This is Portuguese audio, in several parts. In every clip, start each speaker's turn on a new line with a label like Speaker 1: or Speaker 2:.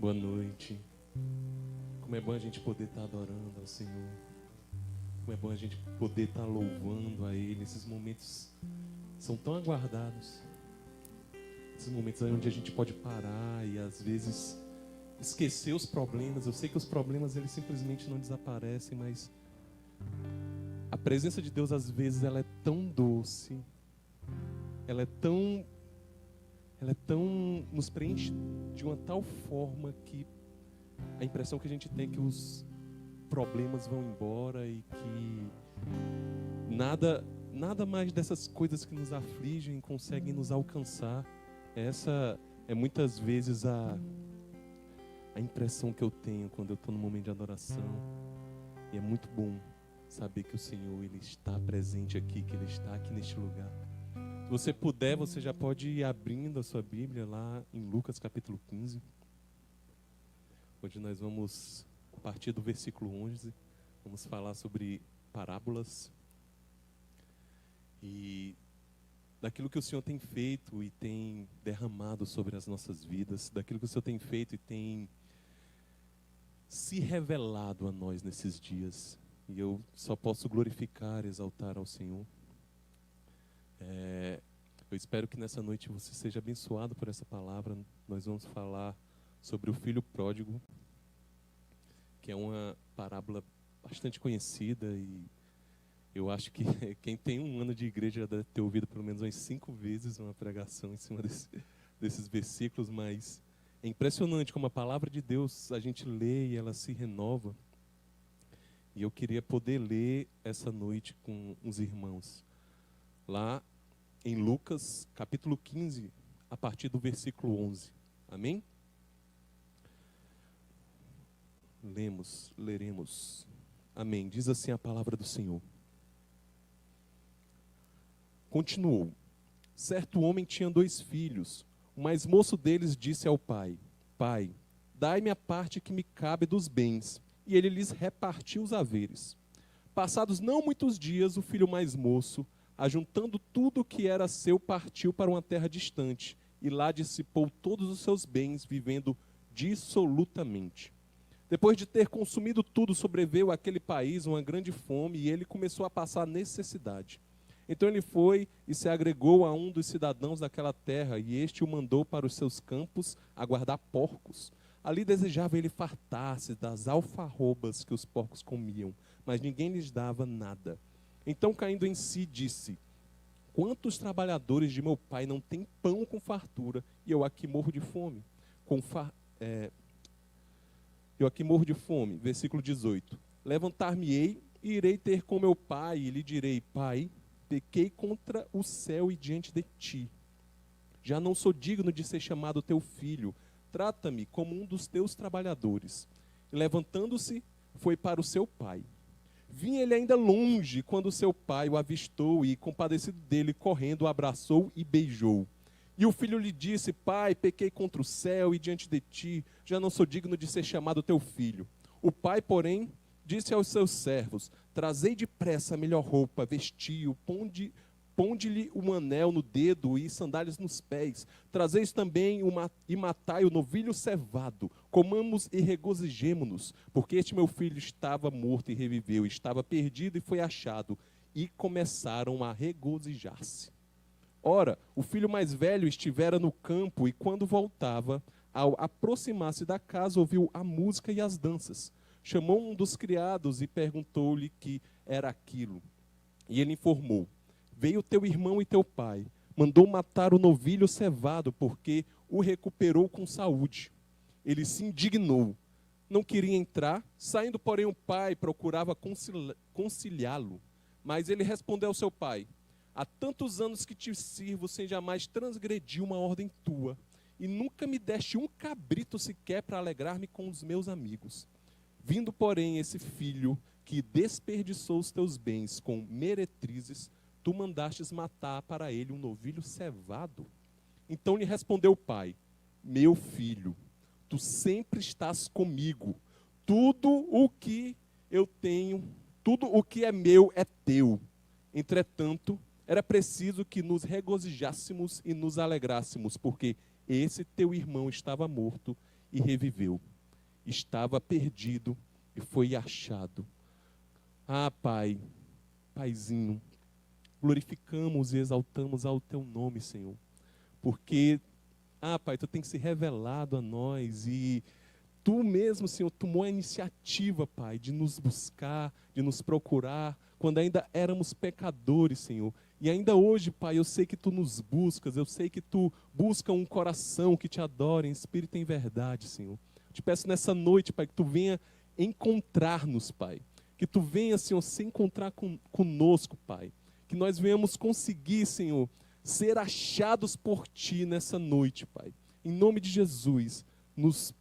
Speaker 1: Boa noite. Como é bom a gente poder estar adorando ao Senhor. Como é bom a gente poder estar louvando a Ele. Esses momentos são tão aguardados. Esses momentos aí onde a gente pode parar e às vezes esquecer os problemas. Eu sei que os problemas eles simplesmente não desaparecem, mas a presença de Deus às vezes ela é tão doce. Ela é tão nos preenche de uma tal forma que a impressão que a gente tem é que os problemas vão embora e que nada mais dessas coisas que nos afligem conseguem nos alcançar. Essa é muitas vezes a impressão que eu tenho quando eu estou no momento de adoração. E é muito bom saber que o Senhor ele está presente aqui, que Ele está aqui neste lugar. Se você puder, você já pode ir abrindo a sua Bíblia lá em Lucas capítulo 15. Hoje nós vamos, a partir do versículo 11, vamos falar sobre parábolas e daquilo que o Senhor tem feito e tem derramado sobre as nossas vidas, daquilo que o Senhor tem feito e tem se revelado a nós nesses dias. E eu só posso glorificar, exaltar ao Senhor. Eu espero que nessa noite você seja abençoado por essa palavra. Nós vamos falar sobre o filho pródigo, que é uma parábola bastante conhecida e eu acho que quem tem um ano de igreja já deve ter ouvido pelo menos umas 5 vezes uma pregação em cima desses versículos, mas é impressionante como a palavra de Deus a gente lê e ela se renova. E eu queria poder ler essa noite com os irmãos. Lá em Lucas, capítulo 15, a partir do versículo 11. Amém? Leremos. Amém. Diz assim a palavra do Senhor. Continuou. Certo homem tinha 2 filhos. O mais moço deles disse ao pai: Pai, dai-me a parte que me cabe dos bens. E ele lhes repartiu os haveres. Passados não muitos dias, o filho mais moço, ajuntando tudo o que era seu, partiu para uma terra distante, e lá dissipou todos os seus bens, vivendo dissolutamente. Depois de ter consumido tudo, sobreveio àquele país uma grande fome, e ele começou a passar necessidade. Então ele foi e se agregou a um dos cidadãos daquela terra, e este o mandou para os seus campos a guardar porcos. Ali desejava ele fartar-se das alfarrobas que os porcos comiam, mas ninguém lhes dava nada. Então, caindo em si, disse: Quantos trabalhadores de meu pai não têm pão com fartura, e eu aqui morro de fome? Eu aqui morro de fome. Versículo 18. Levantar-me-ei e irei ter com meu pai, e lhe direi: Pai, pequei contra o céu e diante de ti. Já não sou digno de ser chamado teu filho. Trata-me como um dos teus trabalhadores. E levantando-se, foi para o seu pai. Vinha ele ainda longe, quando seu pai o avistou e, compadecido dele, correndo, o abraçou e beijou. E o filho lhe disse: Pai, pequei contra o céu e diante de ti, já não sou digno de ser chamado teu filho. O pai, porém, disse aos seus servos: Trazei depressa a melhor roupa, vestiu, ponde-lhe um anel no dedo e sandálias nos pés. Trazeis também e matai o novilho cevado. Comamos e regozijemo-nos, porque este meu filho estava morto e reviveu, estava perdido e foi achado. E começaram a regozijar-se. Ora, o filho mais velho estivera no campo, e quando voltava, ao aproximar-se da casa, ouviu a música e as danças. Chamou um dos criados e perguntou-lhe que era aquilo. E ele informou: Veio teu irmão e teu pai, mandou matar o novilho cevado, porque o recuperou com saúde. Ele se indignou, não queria entrar, saindo, porém, o pai procurava conciliá-lo. Mas ele respondeu ao seu pai: Há tantos anos que te sirvo sem jamais transgredir uma ordem tua, e nunca me deste um cabrito sequer para alegrar-me com os meus amigos. Vindo, porém, esse filho que desperdiçou os teus bens com meretrizes, tu mandastes matar para ele um novilho cevado. Então lhe respondeu o pai: Meu filho, tu sempre estás comigo. Tudo o que eu tenho, tudo o que é meu é teu. Entretanto, era preciso que nos regozijássemos e nos alegrássemos, porque esse teu irmão estava morto e reviveu. Estava perdido e foi achado. Ah, Pai, Paizinho, glorificamos e exaltamos ao Teu nome, Senhor. Porque, Pai, Tu tem se revelado a nós e Tu mesmo, Senhor, tomou a iniciativa, Pai, de nos buscar, de nos procurar, quando ainda éramos pecadores, Senhor. E ainda hoje, Pai, eu sei que Tu nos buscas, eu sei que Tu busca um coração que Te adora em espírito e em verdade, Senhor. Te peço nessa noite, Pai, que Tu venha encontrar-nos, Pai. Que Tu venha, Senhor, se encontrar conosco, Pai. Que nós venhamos conseguir, Senhor, ser achados por Ti nessa noite, Pai. Em nome de Jesus, nos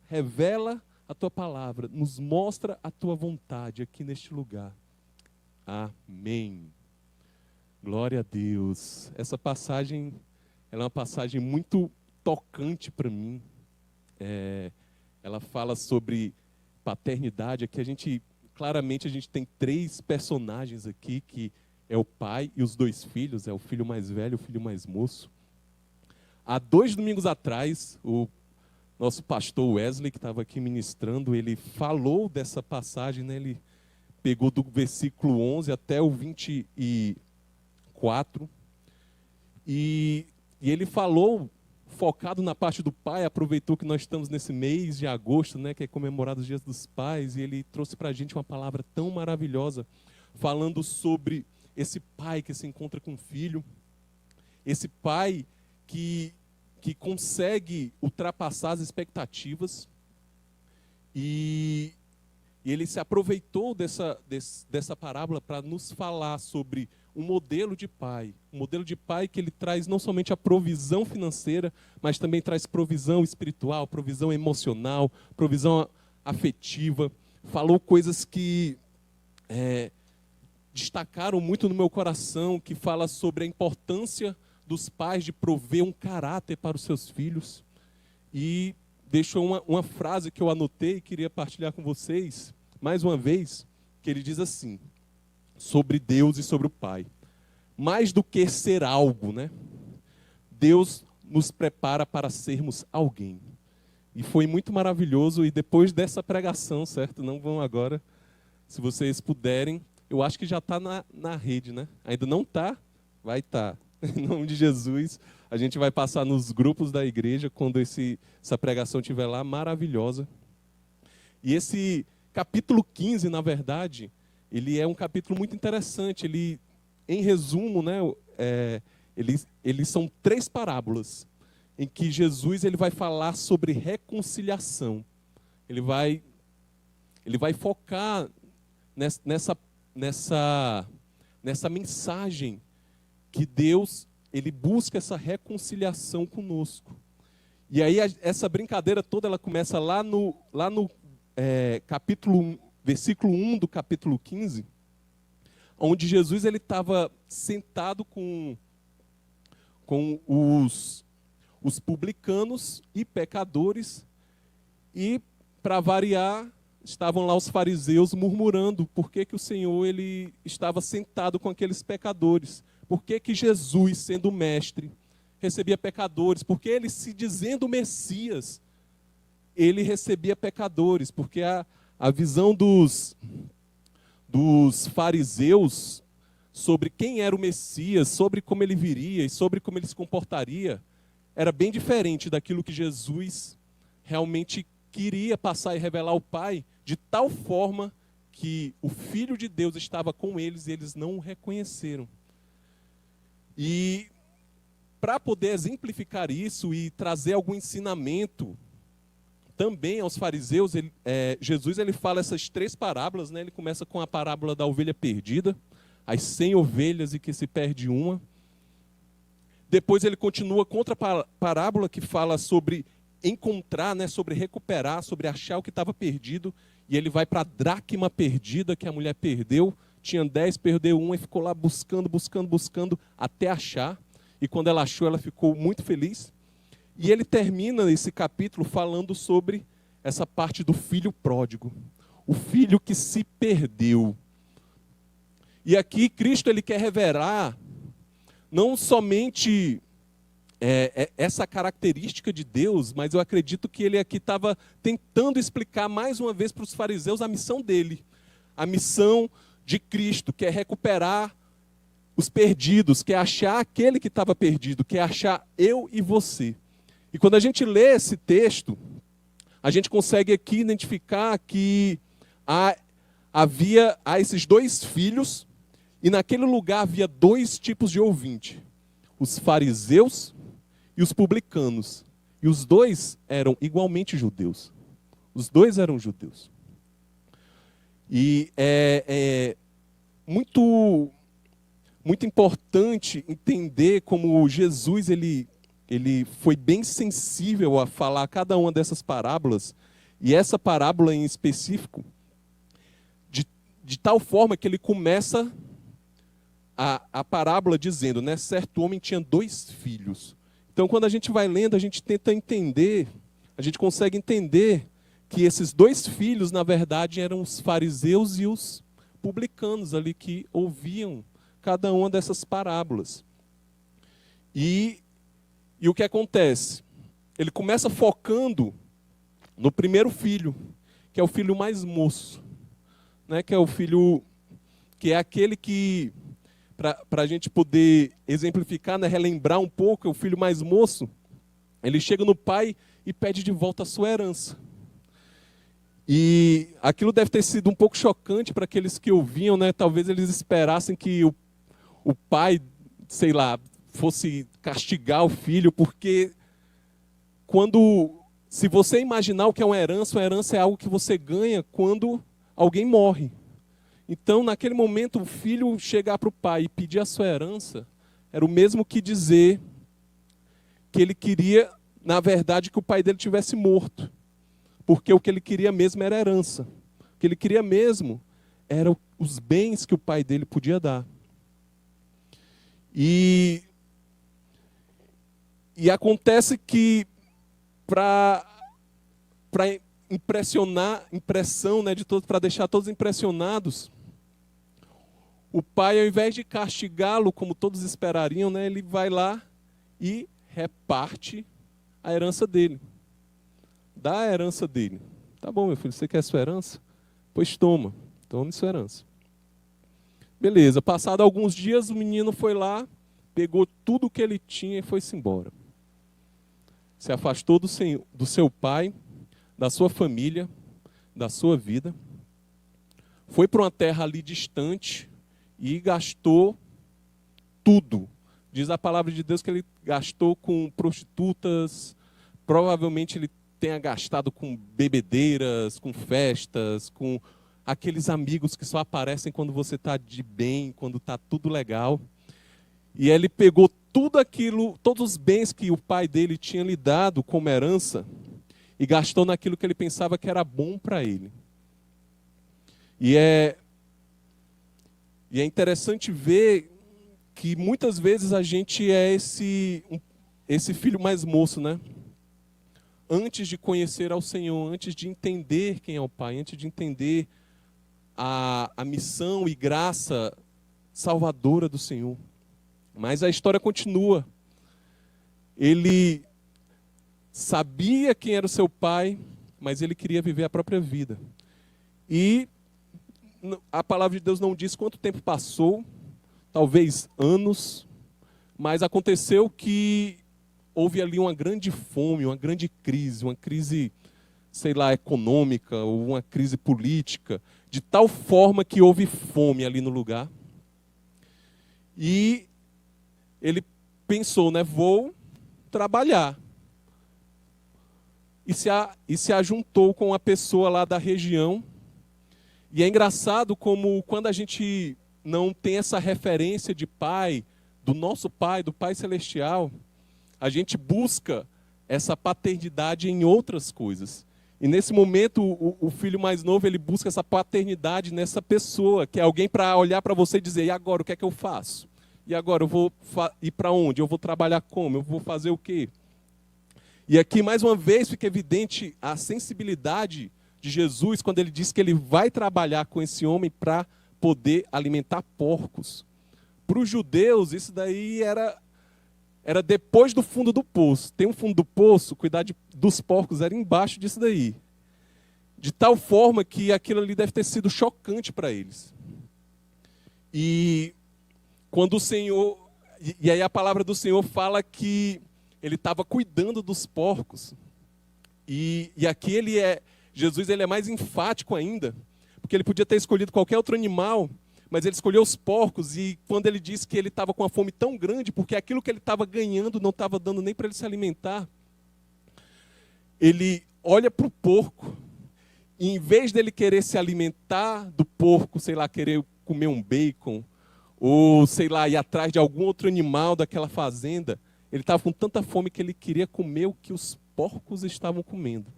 Speaker 1: revela a Tua palavra, nos mostra a Tua vontade aqui neste lugar. Amém. Glória a Deus. Essa passagem, ela é uma passagem muito tocante para mim. Ela fala sobre paternidade. Aqui claramente a gente tem 3 personagens aqui, que é o pai e os 2 filhos, é o filho mais velho e o filho mais moço. Há 2 domingos atrás, o nosso pastor Wesley, que estava aqui ministrando, ele falou dessa passagem, né? Ele pegou do versículo 11 até o 24, e ele falou, focado na parte do pai, aproveitou que nós estamos nesse mês de agosto, né, que é comemorado os Dias dos Pais, e ele trouxe para a gente uma palavra tão maravilhosa, falando sobre esse pai que se encontra com o filho, esse pai que consegue ultrapassar as expectativas, e ele se aproveitou dessa parábola para nos falar sobre um modelo de pai que ele traz não somente a provisão financeira, mas também traz provisão espiritual, provisão emocional, provisão afetiva. Falou coisas que destacaram muito no meu coração, que fala sobre a importância dos pais de prover um caráter para os seus filhos. E deixou uma frase que eu anotei e queria partilhar com vocês, mais uma vez, que ele diz assim, sobre Deus e sobre o Pai. Mais do que ser algo, né? Deus nos prepara para sermos alguém. E foi muito maravilhoso, e depois dessa pregação, certo? Não vão agora, se vocês puderem, eu acho que já está na rede, né? Ainda não está? Vai estar. Em nome de Jesus, a gente vai passar nos grupos da igreja quando essa pregação estiver lá, maravilhosa. E esse capítulo 15, na verdade, ele é um capítulo muito interessante. Ele, em resumo, né, eles são 3 parábolas em que Jesus ele vai falar sobre reconciliação. Ele vai focar nessa mensagem que Deus ele busca essa reconciliação conosco. E aí essa brincadeira toda ela começa lá no capítulo 1, versículo 1 do capítulo 15, onde Jesus ele estava sentado com os publicanos e pecadores, e, para variar, estavam lá os fariseus murmurando por que o Senhor ele estava sentado com aqueles pecadores. Por que Jesus, sendo mestre, recebia pecadores? Porque ele, se dizendo Messias, ele recebia pecadores. Porque a visão dos fariseus sobre quem era o Messias, sobre como ele viria e sobre como ele se comportaria, era bem diferente daquilo que Jesus realmente queria passar e revelar ao Pai, de tal forma que o Filho de Deus estava com eles e eles não o reconheceram. E para poder exemplificar isso e trazer algum ensinamento também aos fariseus, Jesus ele fala essas 3 parábolas, né? Ele começa com a parábola da ovelha perdida, as 100 ovelhas e que se perde uma. Depois ele continua com outra parábola que fala sobre encontrar, né? Sobre recuperar, sobre achar o que estava perdido. E ele vai para a dracma perdida que a mulher perdeu. Tinha 10, perdeu 1 e ficou lá buscando, até achar. E quando ela achou, ela ficou muito feliz. E ele termina esse capítulo falando sobre essa parte do filho pródigo. O filho que se perdeu. E aqui Cristo ele quer revelar não somente essa característica de Deus, mas eu acredito que ele aqui estava tentando explicar mais uma vez para os fariseus a missão dele. A missão de Cristo, que é recuperar os perdidos, que é achar aquele que estava perdido, que é achar eu e você. E quando a gente lê esse texto, a gente consegue aqui identificar que há esses dois filhos, e naquele lugar havia dois tipos de ouvinte: os fariseus e os publicanos. E os dois eram igualmente judeus. Os dois eram judeus. E é muito importante entender como Jesus ele foi bem sensível a falar cada uma dessas parábolas, e essa parábola em específico, de tal forma que ele começa a parábola dizendo, né, certo homem tinha 2 filhos. Então, quando a gente vai lendo, a gente tenta entender, a gente consegue entender que esses 2 filhos, na verdade, eram os fariseus e os publicanos ali que ouviam cada uma dessas parábolas. E o que acontece? Ele começa focando no primeiro filho, que é o filho mais moço, né? Que é o filho, que é aquele que, para a gente poder exemplificar, né, relembrar um pouco, é o filho mais moço. Ele chega no pai e pede de volta a sua herança. E aquilo deve ter sido um pouco chocante para aqueles que ouviam, né? Talvez eles esperassem que o pai, sei lá, fosse castigar o filho, porque se você imaginar o que é uma herança é algo que você ganha quando alguém morre. Então, naquele momento, o filho chegar para o pai e pedir a sua herança era o mesmo que dizer que ele queria, na verdade, que o pai dele tivesse morto. Porque o que ele queria mesmo era herança. O que ele queria mesmo eram os bens que o pai dele podia dar. E acontece que, para impressão, né, de todos, para deixar todos impressionados, o pai, ao invés de castigá-lo, como todos esperariam, né, ele vai lá e reparte a herança dele. Dá a herança dele. Tá bom, meu filho, você quer a sua herança? Pois toma sua herança. Beleza, passado alguns dias, o menino foi lá, pegou tudo o que ele tinha e foi-se embora. Se afastou do seu pai, da sua família, da sua vida. Foi para uma terra ali distante e gastou tudo. Diz a palavra de Deus que ele gastou com prostitutas, provavelmente ele tenha gastado com bebedeiras, com festas, com aqueles amigos que só aparecem quando você está de bem, quando está tudo legal. E ele pegou tudo aquilo, todos os bens que o pai dele tinha lhe dado como herança, e gastou naquilo que ele pensava que era bom para ele. E é interessante ver que muitas vezes a gente é esse filho mais moço, né? Antes de conhecer ao Senhor, antes de entender quem é o Pai, antes de entender a missão e graça salvadora do Senhor. Mas a história continua. Ele sabia quem era o seu pai, mas ele queria viver a própria vida. E a palavra de Deus não diz quanto tempo passou, talvez anos, mas aconteceu que houve ali uma grande fome, uma grande crise, sei lá, econômica, ou uma crise política, de tal forma que houve fome ali no lugar. E ele pensou, né, vou trabalhar. E se ajuntou com uma pessoa lá da região. E é engraçado como quando a gente não tem essa referência de pai, do nosso pai, do Pai Celestial, a gente busca essa paternidade em outras coisas. E nesse momento, o filho mais novo, ele busca essa paternidade nessa pessoa, que é alguém para olhar para você e dizer, e agora, o que é que eu faço? E agora, eu vou ir para onde? Eu vou trabalhar como? Eu vou fazer o quê? E aqui, mais uma vez, fica evidente a sensibilidade de Jesus, quando ele diz que ele vai trabalhar com esse homem para poder alimentar porcos. Para os judeus, isso daí era era depois do fundo do poço. Tem um fundo do poço, cuidar dos porcos era embaixo disso daí. De tal forma que aquilo ali deve ter sido chocante para eles. E quando o Senhor... E aí a palavra do Senhor fala que ele estava cuidando dos porcos. E aqui Jesus ele é mais enfático ainda, porque ele podia ter escolhido qualquer outro animal, mas ele escolheu os porcos, e quando ele disse que ele estava com uma fome tão grande, porque aquilo que ele estava ganhando não estava dando nem para ele se alimentar, ele olha para o porco, e em vez dele querer se alimentar do porco, sei lá, querer comer um bacon, ou sei lá, ir atrás de algum outro animal daquela fazenda, ele estava com tanta fome que ele queria comer o que os porcos estavam comendo.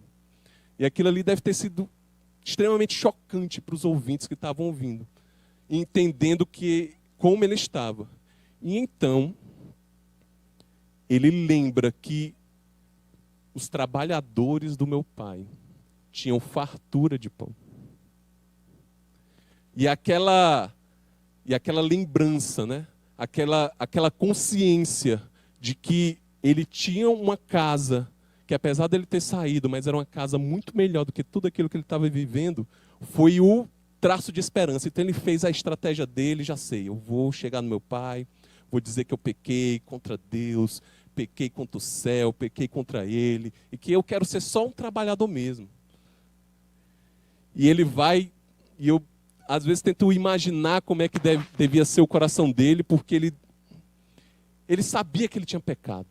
Speaker 1: E aquilo ali deve ter sido extremamente chocante para os ouvintes que estavam ouvindo, entendendo como ele estava. E então, ele lembra que os trabalhadores do meu pai tinham fartura de pão. E aquela lembrança, né? aquela consciência de que ele tinha uma casa, que apesar dele ter saído, mas era uma casa muito melhor do que tudo aquilo que ele estava vivendo, foi o traço de esperança. Então ele fez a estratégia dele, já sei, eu vou chegar no meu pai, vou dizer que eu pequei contra Deus, pequei contra o céu, pequei contra ele, e que eu quero ser só um trabalhador mesmo. E ele vai, e eu às vezes tento imaginar como é que devia ser o coração dele, porque ele sabia que ele tinha pecado,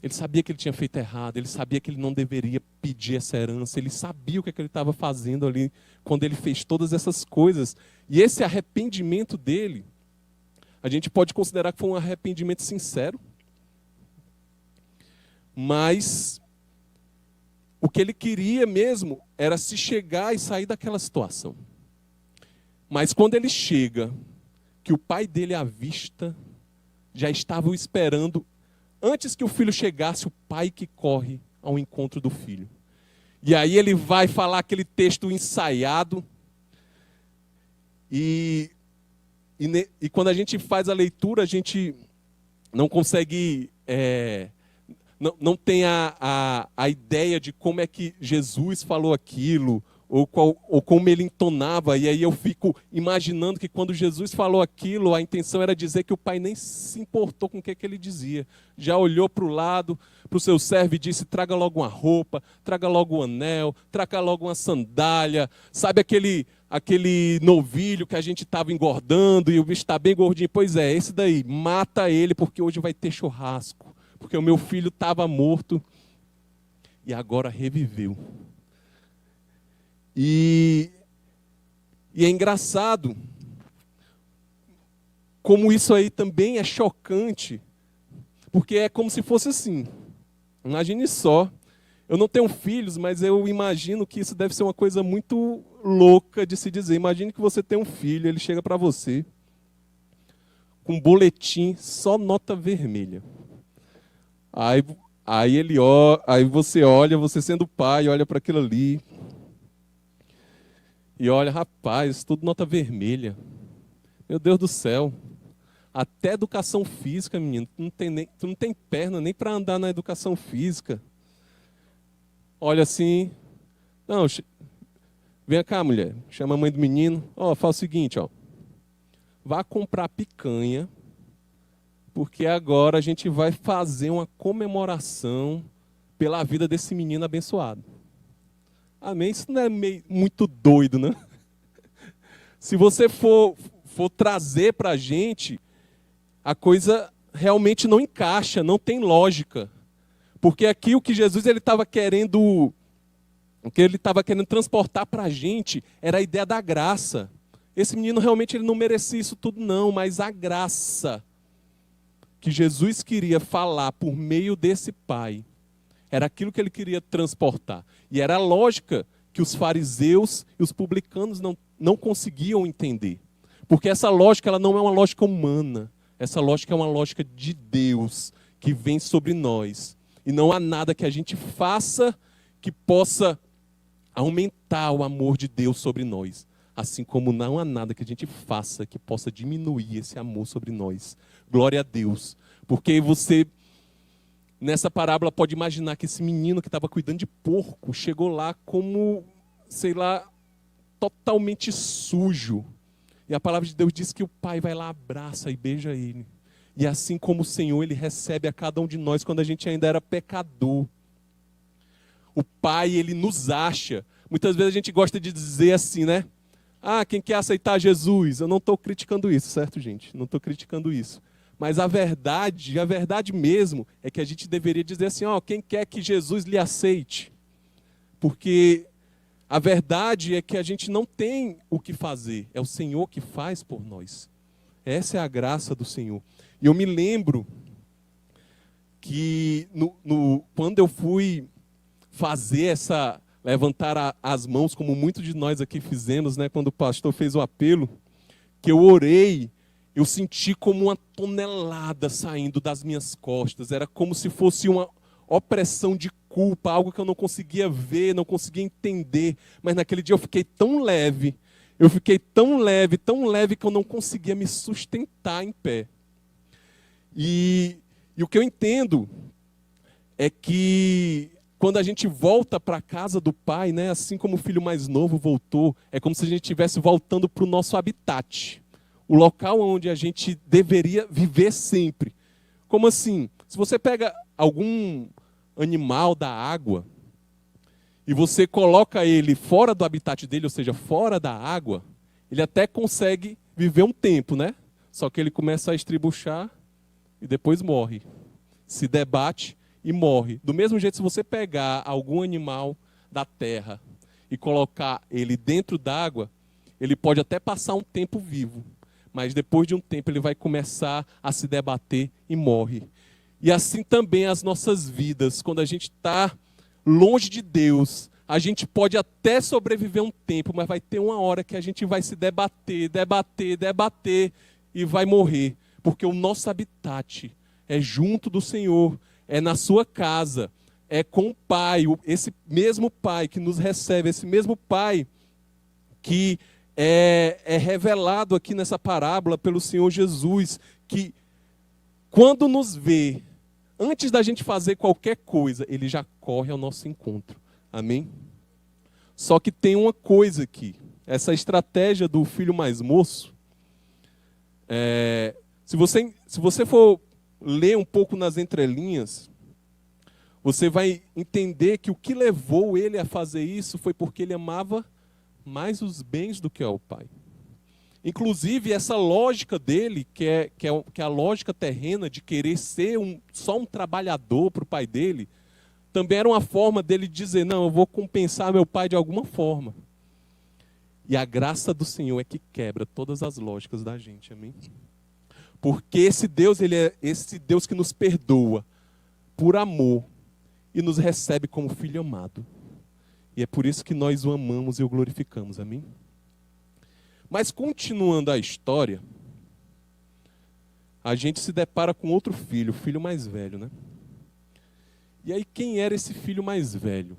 Speaker 1: ele sabia que ele tinha feito errado, ele sabia que ele não deveria pedir essa herança, ele sabia o que ele estava fazendo ali, quando ele fez todas essas coisas. E esse arrependimento dele, a gente pode considerar que foi um arrependimento sincero, mas o que ele queria mesmo era se chegar e sair daquela situação. Mas quando ele chega, que o pai dele avista, já estava o esperando, antes que o filho chegasse, o pai que corre ao encontro do filho. E aí ele vai falar aquele texto ensaiado, e quando a gente faz a leitura, a gente não consegue, não tem a ideia de como é que Jesus falou aquilo, ou como ele entonava, e aí eu fico imaginando que quando Jesus falou aquilo, a intenção era dizer que o pai nem se importou com o que ele dizia. Já olhou para o lado, para o seu servo e disse, traga logo uma roupa, traga logo um anel, traga logo uma sandália. Sabe aquele novilho que a gente estava engordando e o bicho está bem gordinho? Pois é, esse daí, mata ele porque hoje vai ter churrasco. Porque o meu filho estava morto e agora reviveu. E é engraçado como isso aí também é chocante, porque é como se fosse assim. Imagine só, eu não tenho filhos, mas eu imagino que isso deve ser uma coisa muito louca de se dizer. Imagine que você tem um filho, ele chega para você com um boletim só nota vermelha. Aí você olha, você sendo pai, olha para aquilo ali. E olha, rapaz, tudo nota vermelha. Meu Deus do céu. Até educação física, menino. Tu não tem perna nem para andar na educação física. Olha assim. Não, vem cá, mulher. Chama a mãe do menino. Fala o seguinte, vá comprar picanha, porque agora a gente vai fazer uma comemoração pela vida desse menino abençoado. Amém? Isso não é muito doido, né? Se você for trazer para a gente, a coisa realmente não encaixa, não tem lógica. Porque aqui o que Jesus estava querendo transportar para a gente era a ideia da graça. Esse menino realmente ele não merecia isso tudo não, mas a graça que Jesus queria falar por meio desse pai, era aquilo que ele queria transportar. E era a lógica que os fariseus e os publicanos não conseguiam entender. Porque essa lógica ela não é uma lógica humana. Essa lógica é uma lógica de Deus que vem sobre nós. E não há nada que a gente faça que possa aumentar o amor de Deus sobre nós. Assim como não há nada que a gente faça que possa diminuir esse amor sobre nós. Glória a Deus. Porque você nessa parábola pode imaginar que esse menino que estava cuidando de porco chegou lá como, sei lá, totalmente sujo. E a palavra de Deus diz que o pai vai lá, abraça e beija ele. E assim como o Senhor, ele recebe a cada um de nós quando a gente ainda era pecador. O pai, ele nos acha. Muitas vezes a gente gosta de dizer assim, né? Ah, quem quer aceitar Jesus? Eu não estou criticando isso, certo, gente? Não estou criticando isso. Mas a verdade mesmo, é que a gente deveria dizer assim, ó, quem quer que Jesus lhe aceite? Porque a verdade é que a gente não tem o que fazer, é o Senhor que faz por nós. Essa é a graça do Senhor. E eu me lembro que quando eu fui fazer levantar as mãos, como muitos de nós aqui fizemos, né, quando o pastor fez o apelo, que eu orei, eu senti como uma tonelada saindo das minhas costas. Era como se fosse uma opressão de culpa, algo que eu não conseguia ver, não conseguia entender. Mas naquele dia eu fiquei tão leve, tão leve que eu não conseguia me sustentar em pé. E o que eu entendo é que quando a gente volta para a casa do pai, né, assim como o filho mais novo voltou, é como se a gente estivesse voltando para o nosso habitat. O local onde a gente deveria viver sempre. Como assim? Se você pega algum animal da água e você coloca ele fora do habitat dele, ou seja, fora da água, ele até consegue viver um tempo, né? Só que ele começa a estribuchar e depois morre. Se debate e morre. Do mesmo jeito, se você pegar algum animal da terra e colocar ele dentro d'água, ele pode até passar um tempo vivo, mas depois de um tempo ele vai começar a se debater e morre. E assim também as nossas vidas, quando a gente está longe de Deus, a gente pode até sobreviver um tempo, mas vai ter uma hora que a gente vai se debater e vai morrer, porque o nosso habitat é junto do Senhor, é na sua casa, é com o Pai, esse mesmo Pai que nos recebe, esse mesmo Pai que é revelado aqui nessa parábola pelo Senhor Jesus, que quando nos vê, antes da gente fazer qualquer coisa, ele já corre ao nosso encontro. Amém? Só que tem uma coisa aqui, essa estratégia do filho mais moço, se você for ler um pouco nas entrelinhas, você vai entender que o que levou ele a fazer isso foi porque ele amava mais os bens do que ao pai. Inclusive, essa lógica dele, que é a lógica terrena de querer ser só um trabalhador para o pai dele, também era uma forma dele dizer, não, eu vou compensar meu pai de alguma forma. E a graça do Senhor é que quebra todas as lógicas da gente, amém? Porque esse Deus, ele é esse Deus que nos perdoa por amor e nos recebe como filho amado. E é por isso que nós o amamos e o glorificamos, amém? Mas continuando a história, a gente se depara com outro filho, o filho mais velho, né? E aí quem era esse filho mais velho?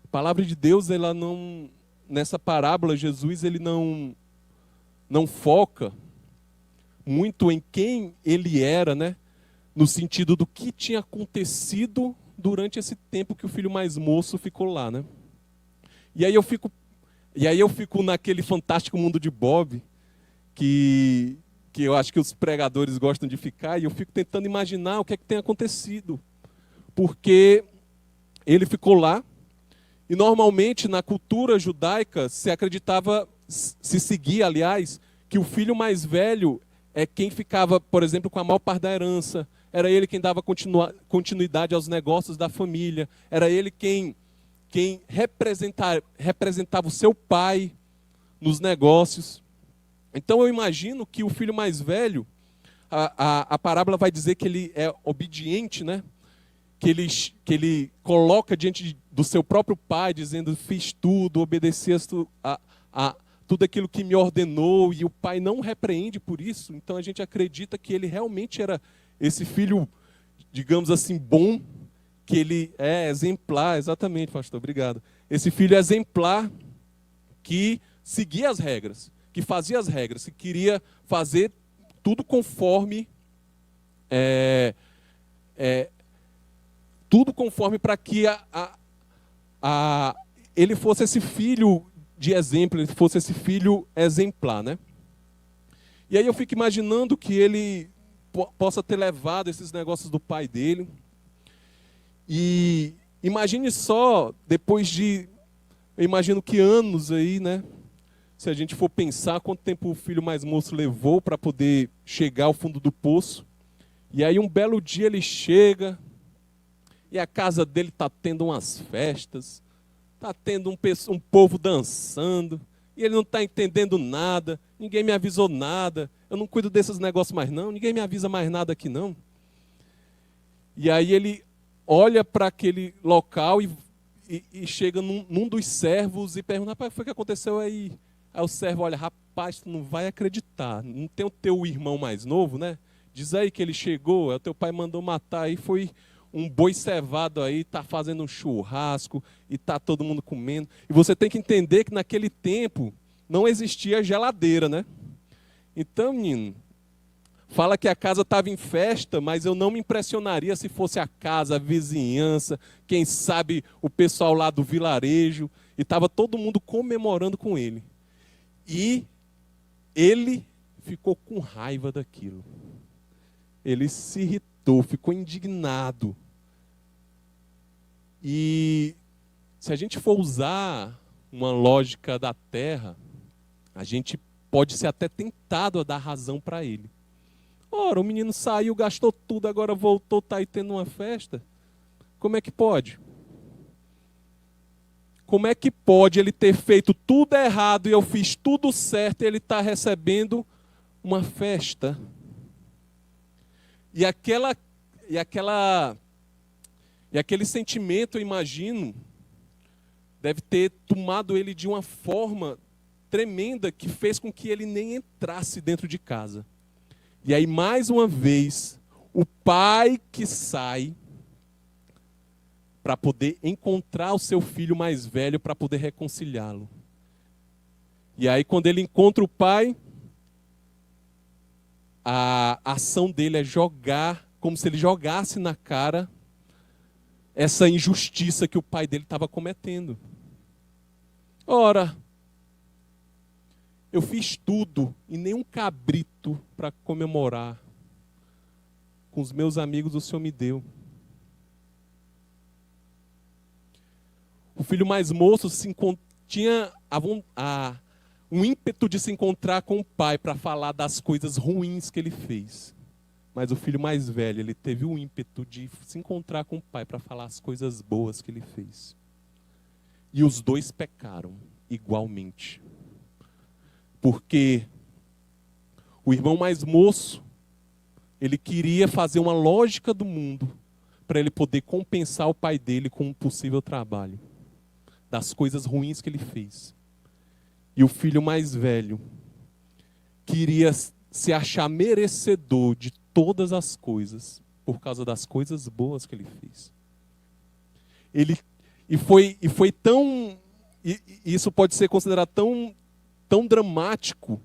Speaker 1: A palavra de Deus, ela não, nessa parábola, Jesus ele não foca muito em quem ele era, né? No sentido do que tinha acontecido durante esse tempo que o filho mais moço ficou lá, né? E aí eu fico naquele fantástico mundo de Bob, que eu acho que os pregadores gostam de ficar, e eu fico tentando imaginar o que é que tem acontecido. Porque ele ficou lá, e normalmente na cultura judaica se acreditava, se seguia, aliás, que o filho mais velho é quem ficava, por exemplo, com a maior parte da herança. Era ele quem dava continuidade aos negócios da família. Era ele quem representava o seu pai nos negócios. Então eu imagino que o filho mais velho, a parábola vai dizer que ele é obediente, né? Que ele coloca diante do seu próprio pai, dizendo, fiz tudo, obedeci a tudo aquilo que me ordenou, e o pai não repreende por isso. Então a gente acredita que ele realmente era esse filho, digamos assim, bom, que ele é exemplar, exatamente, pastor, obrigado. Esse filho exemplar que seguia as regras, que fazia as regras, que queria fazer tudo conforme tudo conforme para que ele fosse esse filho de exemplo, ele fosse esse filho exemplar, né? E aí eu fico imaginando que ele possa ter levado esses negócios do pai dele. E imagine só, depois de, eu imagino que anos aí, né? Se a gente for pensar quanto tempo o filho mais moço levou para poder chegar ao fundo do poço. E aí um belo dia ele chega e a casa dele está tendo umas festas, está tendo um povo dançando, e ele não está entendendo nada, ninguém me avisou nada, eu não cuido desses negócios mais não, ninguém me avisa mais nada aqui não. E aí ele olha para aquele local e chega num dos servos e pergunta: rapaz, o que foi que aconteceu aí? Aí o servo olha: rapaz, tu não vai acreditar, não tem o teu irmão mais novo, né? Diz aí que ele chegou, o teu pai mandou matar, aí foi um boi cevado aí, está fazendo um churrasco e está todo mundo comendo. E você tem que entender que naquele tempo não existia geladeira, né? Então, menino, fala que a casa estava em festa, mas eu não me impressionaria se fosse a casa, a vizinhança, quem sabe o pessoal lá do vilarejo, e estava todo mundo comemorando com ele. E ele ficou com raiva daquilo. Ele se irritou, ficou indignado. E se a gente for usar uma lógica da terra, a gente pode ser até tentado a dar razão para ele. Ora, o menino saiu, gastou tudo, agora voltou, está aí tendo uma festa. Como é que pode? Como é que pode ele ter feito tudo errado e eu fiz tudo certo e ele está recebendo uma festa? E aquele sentimento, eu imagino, deve ter tomado ele de uma forma tremenda que fez com que ele nem entrasse dentro de casa. E aí, mais uma vez, o pai que sai para poder encontrar o seu filho mais velho, para poder reconciliá-lo. E aí, quando ele encontra o pai, a ação dele é jogar, como se ele jogasse na cara essa injustiça que o pai dele estava cometendo. Ora, eu fiz tudo e nem um cabrito para comemorar. Com os meus amigos o Senhor me deu. O filho mais moço tinha um ímpeto de se encontrar com o pai para falar das coisas ruins que ele fez. Mas o filho mais velho, ele teve o ímpeto de se encontrar com o pai para falar as coisas boas que ele fez. E os dois pecaram igualmente. Porque o irmão mais moço, ele queria fazer uma lógica do mundo para ele poder compensar o pai dele com um possível trabalho das coisas ruins que ele fez. E o filho mais velho queria se achar merecedor de todas as coisas por causa das coisas boas que ele fez. E foi tão... E isso pode ser considerado tão dramático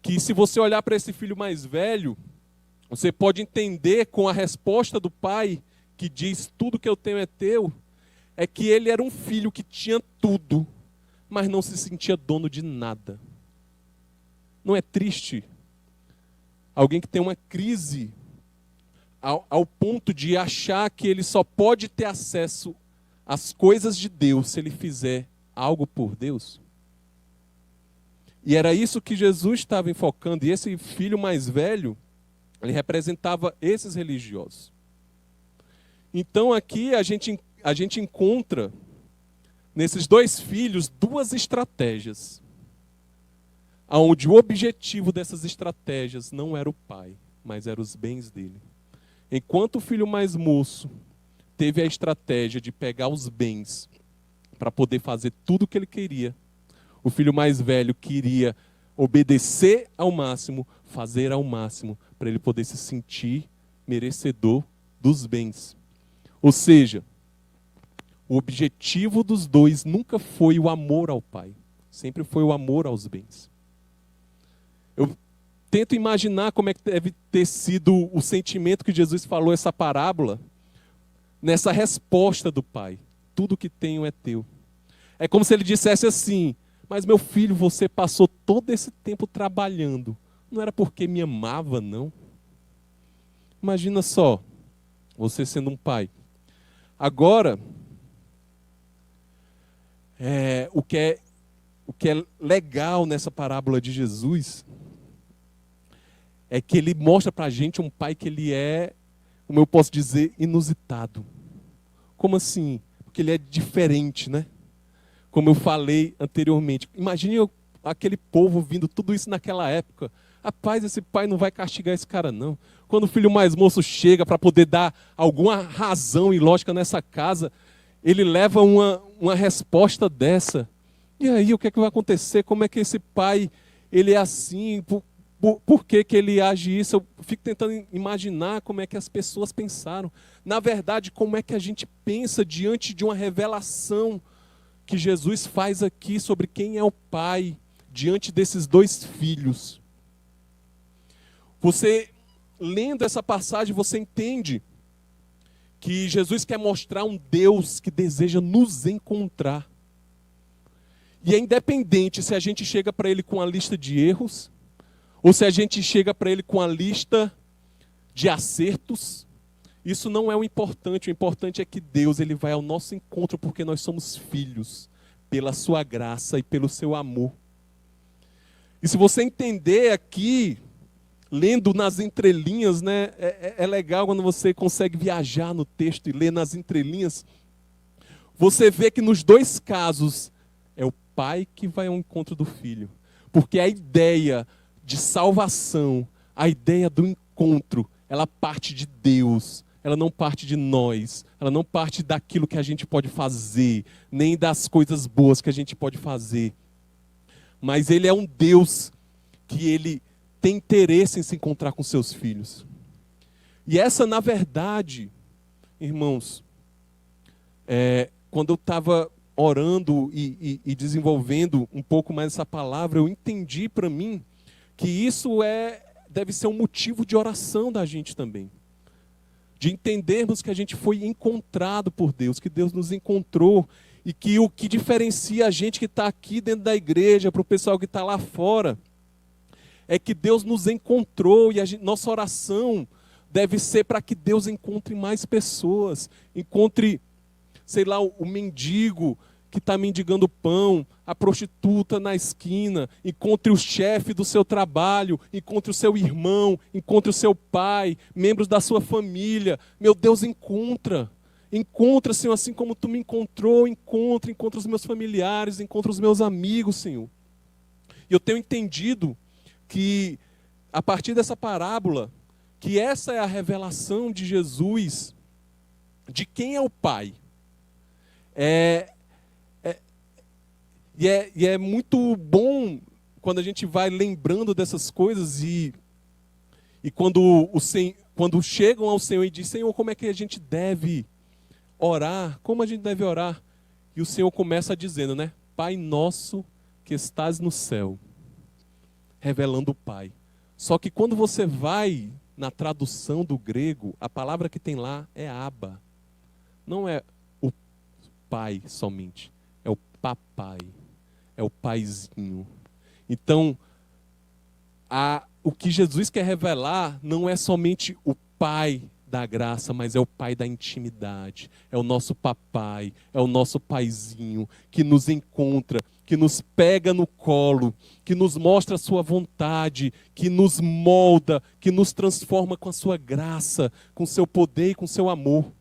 Speaker 1: que, se você olhar para esse filho mais velho, você pode entender com a resposta do pai, que diz: tudo que eu tenho é teu, é que ele era um filho que tinha tudo, mas não se sentia dono de nada. Não é triste? Alguém que tem uma crise ao ponto de achar que ele só pode ter acesso às coisas de Deus se ele fizer algo por Deus? E era isso que Jesus estava enfocando. E esse filho mais velho, ele representava esses religiosos. Então aqui a gente encontra nesses dois filhos duas estratégias, onde o objetivo dessas estratégias não era o pai, mas eram os bens dele. Enquanto o filho mais moço teve a estratégia de pegar os bens para poder fazer tudo o que ele queria, o filho mais velho queria obedecer ao máximo, fazer ao máximo, para ele poder se sentir merecedor dos bens. Ou seja, o objetivo dos dois nunca foi o amor ao pai, sempre foi o amor aos bens. Eu tento imaginar como é que deve ter sido o sentimento que Jesus falou essa parábola nessa resposta do pai. Tudo que tenho é teu. É como se ele dissesse assim: mas meu filho, você passou todo esse tempo trabalhando. Não era porque me amava, não. Imagina só, você sendo um pai. Agora, o que é legal nessa parábola de Jesus é que ele mostra para a gente um pai que ele é, como eu posso dizer, inusitado. Como assim? Porque ele é diferente, né? Como eu falei anteriormente. Imagine aquele povo vindo tudo isso naquela época. Rapaz, esse pai não vai castigar esse cara, não. Quando o filho mais moço chega para poder dar alguma razão e lógica nessa casa, ele leva uma resposta dessa. E aí, o que é que vai acontecer? Como é que esse pai, ele é assim? Por que que ele age isso? Eu fico tentando imaginar como é que as pessoas pensaram. Na verdade, como é que a gente pensa diante de uma revelação que Jesus faz aqui sobre quem é o pai, diante desses dois filhos. Você, lendo essa passagem, você entende que Jesus quer mostrar um Deus que deseja nos encontrar. E é independente se a gente chega para ele com a lista de erros, ou se a gente chega para ele com a lista de acertos. Isso não é o importante é que Deus ele vai ao nosso encontro porque nós somos filhos, pela sua graça e pelo seu amor. E se você entender aqui, lendo nas entrelinhas, né, é legal quando você consegue viajar no texto e ler nas entrelinhas, você vê que nos dois casos é o pai que vai ao encontro do filho. Porque a ideia de salvação, a ideia do encontro, ela parte de Deus, ela não parte de nós, ela não parte daquilo que a gente pode fazer, nem das coisas boas que a gente pode fazer. Mas ele é um Deus que ele tem interesse em se encontrar com seus filhos. E essa, na verdade, irmãos, quando eu estava orando e desenvolvendo um pouco mais essa palavra, eu entendi para mim que isso deve ser um motivo de oração da gente também. De entendermos que a gente foi encontrado por Deus, que Deus nos encontrou, e que o que diferencia a gente que está aqui dentro da igreja, para o pessoal que está lá fora, é que Deus nos encontrou, e nossa oração deve ser para que Deus encontre mais pessoas, encontre, sei lá, o mendigo que está mendigando pão, a prostituta na esquina, encontre o chefe do seu trabalho, encontre o seu irmão, encontre o seu pai, membros da sua família. Meu Deus, encontra, Senhor, assim como tu me encontrou, encontra os meus familiares, encontra os meus amigos, Senhor. E eu tenho entendido que, a partir dessa parábola, que essa é a revelação de Jesus, de quem é o Pai. E é muito bom quando a gente vai lembrando dessas coisas e quando chegam ao Senhor e dizem: Senhor, como é que a gente deve orar? Como a gente deve orar? E o Senhor começa dizendo, né? Pai nosso que estás no céu, revelando o Pai. Só que quando você vai na tradução do grego, a palavra que tem lá é Abba. Não é o Pai somente, é o papai. É o paizinho. Então, o que Jesus quer revelar não é somente o Pai da graça, mas é o Pai da intimidade. É o nosso papai, é o nosso paizinho, que nos encontra, que nos pega no colo, que nos mostra a sua vontade, que nos molda, que nos transforma com a sua graça, com o seu poder e com o seu amor.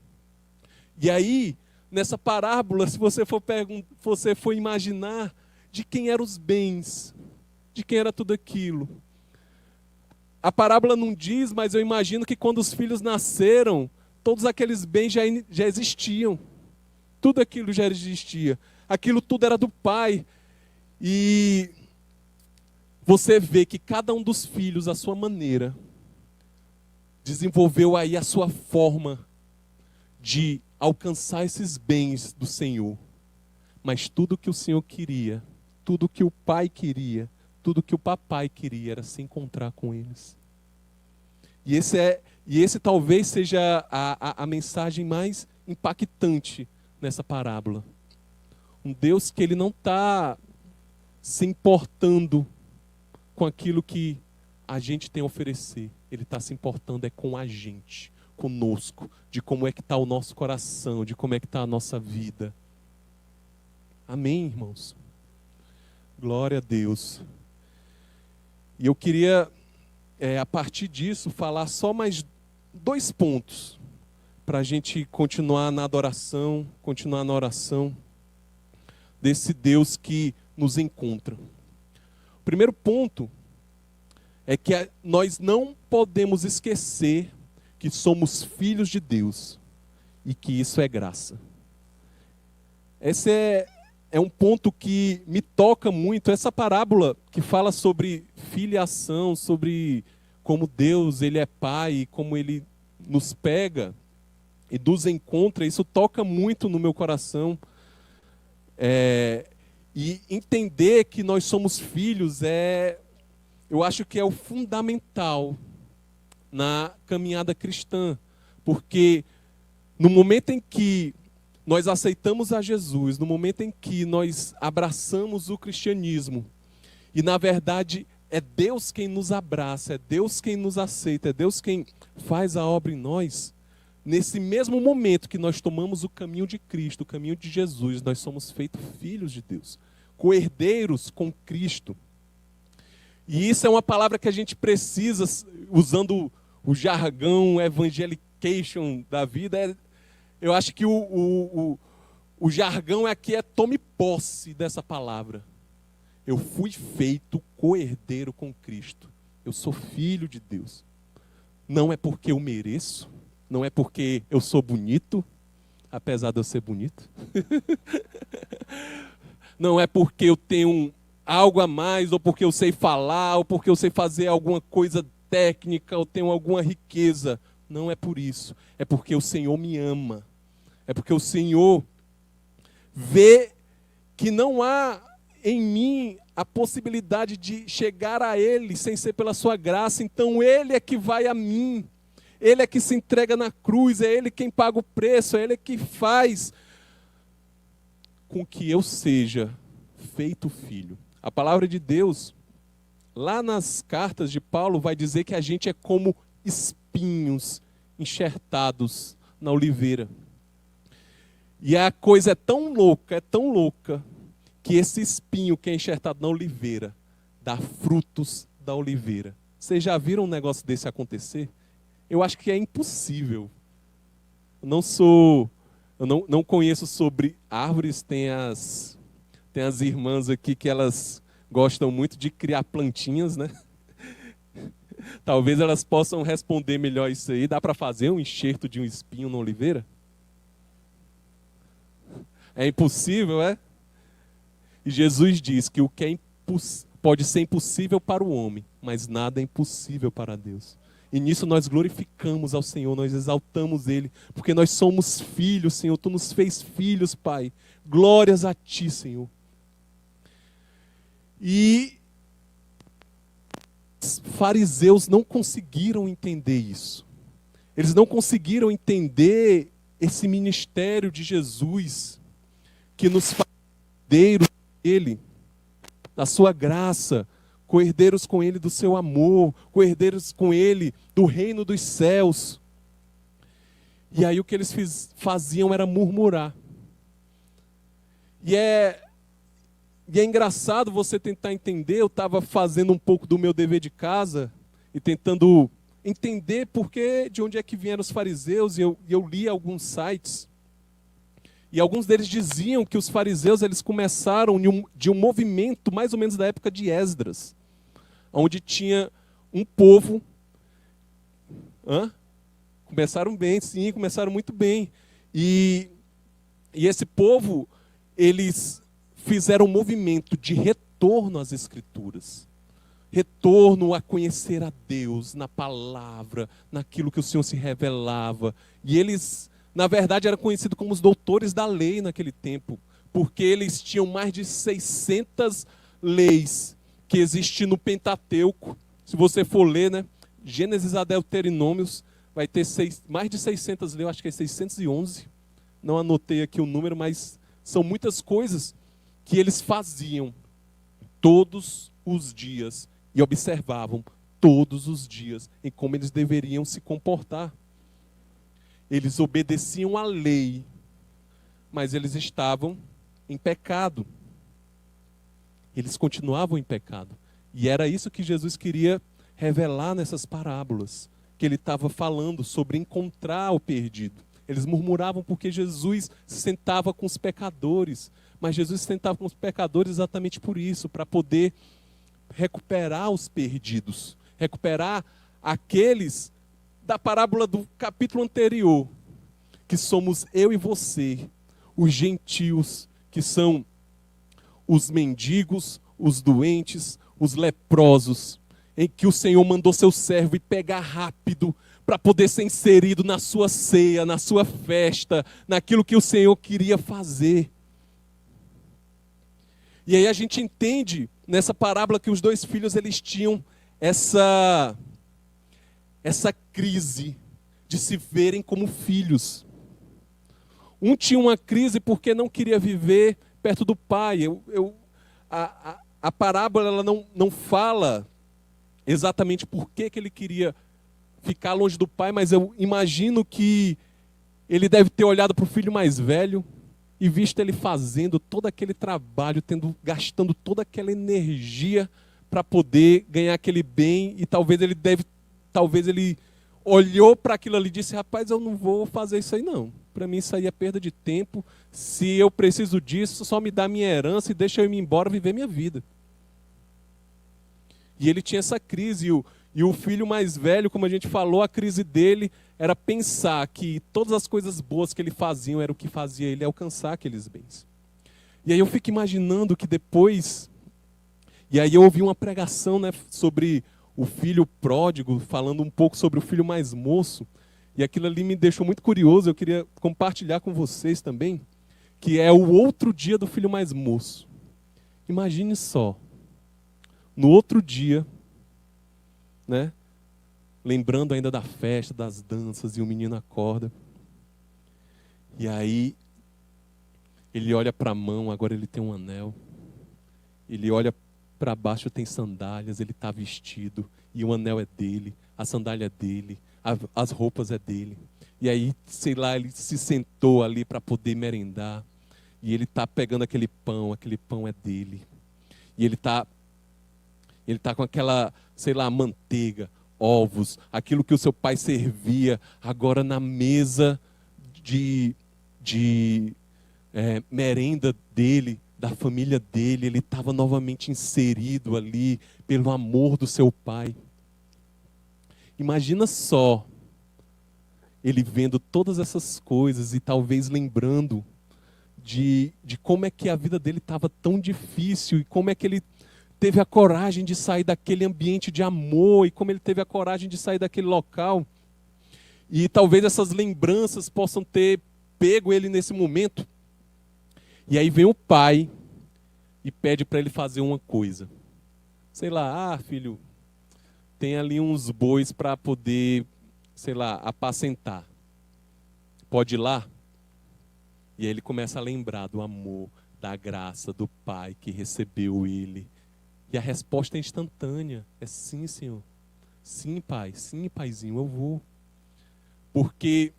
Speaker 1: E aí, nessa parábola, se você for imaginar de quem eram os bens, de quem era tudo aquilo. A parábola não diz, mas eu imagino que quando os filhos nasceram, todos aqueles bens já existiam. Tudo aquilo já existia. Aquilo tudo era do pai. E você vê que cada um dos filhos, à sua maneira, desenvolveu aí a sua forma de alcançar esses bens do Senhor. Mas tudo que o Senhor queria, tudo que o pai queria, tudo que o papai queria era se encontrar com eles. E esse talvez seja a mensagem mais impactante nessa parábola. Um Deus que ele não está se importando com aquilo que a gente tem a oferecer. Ele está se importando com a gente, conosco, de como é que está o nosso coração, de como é que está a nossa vida. Amém, irmãos? Glória a Deus. E eu queria, a partir disso, falar só mais 2 pontos para a gente continuar na adoração, continuar na oração desse Deus que nos encontra. O primeiro ponto é que nós não podemos esquecer que somos filhos de Deus e que isso é graça. Esse é um ponto que me toca muito. Essa parábola que fala sobre filiação, sobre como Deus ele é Pai e como Ele nos pega e nos encontra, isso toca muito no meu coração. E entender que nós somos filhos eu acho que é o fundamental na caminhada cristã, porque no momento em que nós aceitamos a Jesus, no momento em que nós abraçamos o cristianismo, e na verdade é Deus quem nos abraça, é Deus quem nos aceita, é Deus quem faz a obra em nós, nesse mesmo momento que nós tomamos o caminho de Cristo, o caminho de Jesus, nós somos feitos filhos de Deus, co-herdeiros com Cristo. E isso é uma palavra que a gente precisa, usando o jargão evangelication da vida, eu acho que o jargão aqui é tome posse dessa palavra. Eu fui feito co-herdeiro com Cristo. Eu sou filho de Deus. Não é porque eu mereço, não é porque eu sou bonito, apesar de eu ser bonito. Não é porque eu tenho algo a mais, ou porque eu sei falar, ou porque eu sei fazer alguma coisa técnica, ou tenho alguma riqueza. Não é por isso. É porque o Senhor me ama. É porque o Senhor vê que não há em mim a possibilidade de chegar a Ele sem ser pela sua graça. Então Ele é que vai a mim. Ele é que se entrega na cruz. É Ele quem paga o preço. É Ele que faz com que eu seja feito filho. A palavra de Deus, lá nas cartas de Paulo, vai dizer que a gente é como espinhos enxertados na oliveira. E a coisa é tão louca, que esse espinho que é enxertado na oliveira dá frutos da oliveira. Vocês já viram um negócio desse acontecer? Eu acho que é impossível. Eu não conheço sobre árvores, tem as irmãs aqui que elas gostam muito de criar plantinhas, né? Talvez elas possam responder melhor isso aí. Dá para fazer um enxerto de um espinho na oliveira? É impossível, é? E Jesus diz que o que pode ser impossível para o homem, mas nada é impossível para Deus. E nisso nós glorificamos ao Senhor, nós exaltamos Ele, porque nós somos filhos, Senhor. Tu nos fez filhos, Pai. Glórias a Ti, Senhor. E os fariseus não conseguiram entender isso. Eles não conseguiram entender esse ministério de Jesus, que nos faz herdeiros dele, da sua graça, co-herdeiros com ele do seu amor, co-herdeiros com ele do reino dos céus. E aí o que eles faziam era murmurar. E é engraçado você tentar entender. Eu estava fazendo um pouco do meu dever de casa e tentando entender de onde é que vieram os fariseus, e eu li alguns sites. E alguns deles diziam que os fariseus eles começaram de um movimento mais ou menos da época de Esdras, onde tinha um povo. Começaram bem, sim, começaram muito bem. E esse povo, eles fizeram um movimento de retorno às Escrituras. Retorno a conhecer a Deus na palavra, naquilo que o Senhor se revelava. E eles, na verdade, eram conhecidos como os doutores da lei naquele tempo, porque eles tinham mais de 600 leis que existem no Pentateuco. Se você for ler, né, Gênesis a Deuteronômios, vai ter mais de 600 leis, eu acho que é 611. não anotei aqui o número, mas são muitas coisas que eles faziam todos os dias e observavam todos os dias em como eles deveriam se comportar. Eles obedeciam à lei, mas eles estavam em pecado. Eles continuavam em pecado. E era isso que Jesus queria revelar nessas parábolas, que ele estava falando sobre encontrar o perdido. Eles murmuravam porque Jesus se sentava com os pecadores, mas Jesus se sentava com os pecadores exatamente por isso, para poder recuperar os perdidos, recuperar aqueles da parábola do capítulo anterior, que somos eu e você, os gentios, que são os mendigos, os doentes, os leprosos, em que o Senhor mandou seu servo ir pegar rápido para poder ser inserido na sua ceia, na sua festa, naquilo que o Senhor queria fazer. E aí a gente entende nessa parábola que os dois filhos eles tinham essa crise de se verem como filhos. Um tinha uma crise porque não queria viver perto do pai. A parábola ela não fala exatamente por que ele queria ficar longe do pai, mas eu imagino que ele deve ter olhado para o filho mais velho e visto ele fazendo todo aquele trabalho, gastando toda aquela energia para poder ganhar aquele bem, e talvez ele olhou para aquilo ali e disse: rapaz, eu não vou fazer isso aí não. Para mim isso aí é perda de tempo. Se eu preciso disso, só me dá minha herança e deixa eu ir embora viver minha vida. E ele tinha essa crise, e o filho mais velho, como a gente falou, a crise dele era pensar que todas as coisas boas que ele fazia era o que fazia ele alcançar aqueles bens. E aí eu fico imaginando que depois... E aí eu ouvi uma pregação, né, sobre o filho pródigo, falando um pouco sobre o filho mais moço, e aquilo ali me deixou muito curioso, eu queria compartilhar com vocês também, que é o outro dia do filho mais moço. Imagine só, no outro dia, né, lembrando ainda da festa, das danças, e o menino acorda, e aí ele olha para a mão, agora ele tem um anel, ele olha para baixo, tem sandálias, ele está vestido, e o anel é dele, a sandália é dele, as roupas é dele. E aí, sei lá, ele se sentou ali para poder merendar, e ele está pegando aquele pão é dele. E ele está com aquela, sei lá, manteiga, ovos, aquilo que o seu pai servia, agora na mesa de merenda dele, da família dele, ele estava novamente inserido ali pelo amor do seu pai. Imagina só, ele vendo todas essas coisas e talvez lembrando de como é que a vida dele estava tão difícil e como é que ele teve a coragem de sair daquele ambiente de amor e como ele teve a coragem de sair daquele local. E talvez essas lembranças possam ter pego ele nesse momento. E aí vem o pai e pede para ele fazer uma coisa. Sei lá, filho, tem ali uns bois para poder, sei lá, apacentar. Pode ir lá? E aí ele começa a lembrar do amor, da graça do pai que recebeu ele. E a resposta é instantânea. É sim, Senhor. Sim, pai. Sim, paizinho, eu vou. Porque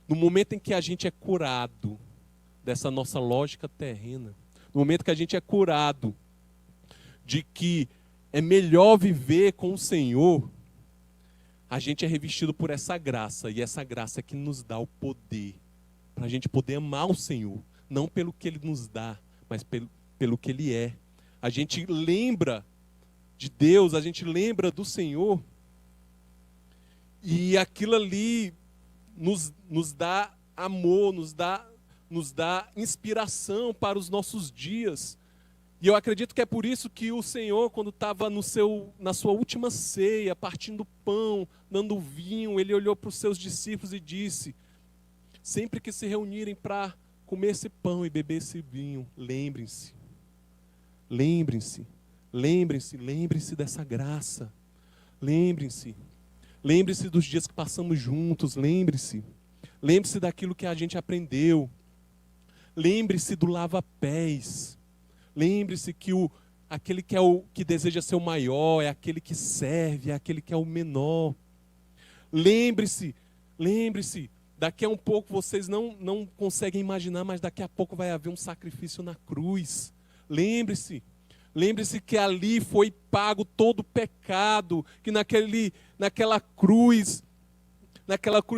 Speaker 1: no momento em que a gente é curado dessa nossa lógica terrena, no momento que a gente é curado de que é melhor viver com o Senhor, a gente é revestido por essa graça. E essa graça é que nos dá o poder para a gente poder amar o Senhor. Não pelo que Ele nos dá, mas pelo que Ele é. A gente lembra de Deus, a gente lembra do Senhor, e aquilo ali nos dá amor, nos dá inspiração para os nossos dias. E eu acredito que é por isso que o Senhor, quando estava na sua última ceia, partindo pão, dando vinho, Ele olhou para os seus discípulos e disse: sempre que se reunirem para comer esse pão e beber esse vinho, lembrem-se. Lembrem-se, lembrem-se, lembrem-se dessa graça. Lembrem-se. Lembre-se dos dias que passamos juntos, lembre-se. Lembre-se daquilo que a gente aprendeu. Lembre-se do lava-pés. Lembre-se que aquele que deseja ser o maior é aquele que serve, é aquele que é o menor. Lembre-se, daqui a um pouco vocês não conseguem imaginar, mas daqui a pouco vai haver um sacrifício na cruz. Lembre-se que ali foi pago todo o pecado, que naquela cruz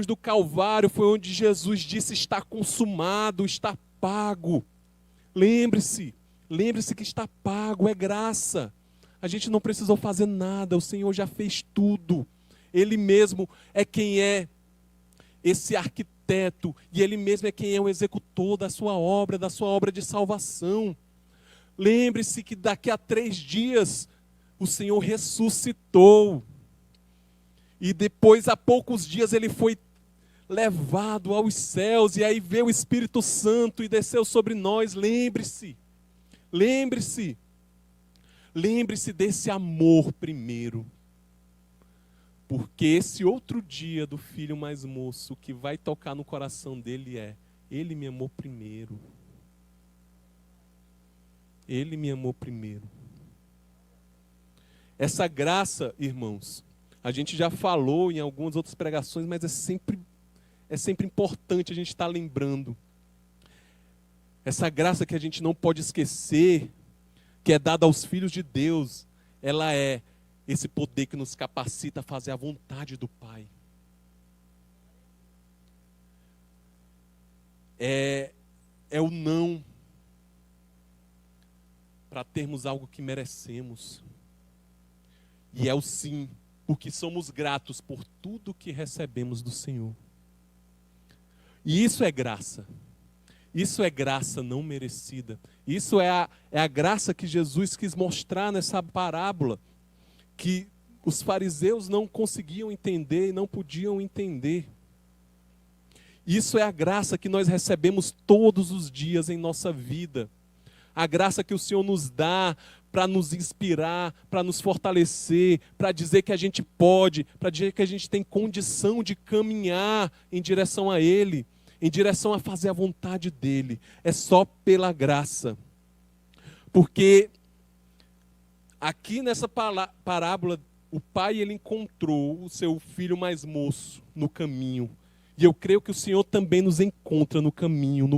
Speaker 1: do Calvário foi onde Jesus disse: está consumado, está pago. Lembre-se que está pago, é graça. A gente não precisou fazer nada, o Senhor já fez tudo. Ele mesmo é quem é esse arquiteto, e Ele mesmo é quem é o executor da sua obra de salvação. Lembre-se que daqui a 3 dias o Senhor ressuscitou. E depois, há poucos dias, Ele foi levado aos céus, e aí veio o Espírito Santo e desceu sobre nós. Lembre-se desse amor primeiro. Porque esse outro dia do filho mais moço, que vai tocar no coração dele ele me amou primeiro. Ele me amou primeiro. Essa graça, irmãos, a gente já falou em algumas outras pregações, mas é sempre importante a gente estar lembrando. Essa graça que a gente não pode esquecer, que é dada aos filhos de Deus, ela é esse poder que nos capacita a fazer a vontade do Pai. É o não para termos algo que merecemos. E é o sim, porque somos gratos por tudo que recebemos do Senhor. E isso é graça. Isso é graça não merecida. Isso é a graça que Jesus quis mostrar nessa parábola, que os fariseus não conseguiam entender e não podiam entender. Isso é a graça que nós recebemos todos os dias em nossa vida. A graça que o Senhor nos dá para nos inspirar, para nos fortalecer, para dizer que a gente pode, para dizer que a gente tem condição de caminhar em direção a Ele, em direção a fazer a vontade dEle. É só pela graça. Porque aqui nessa parábola, o pai ele encontrou o seu filho mais moço no caminho. E eu creio que o Senhor também nos encontra no caminho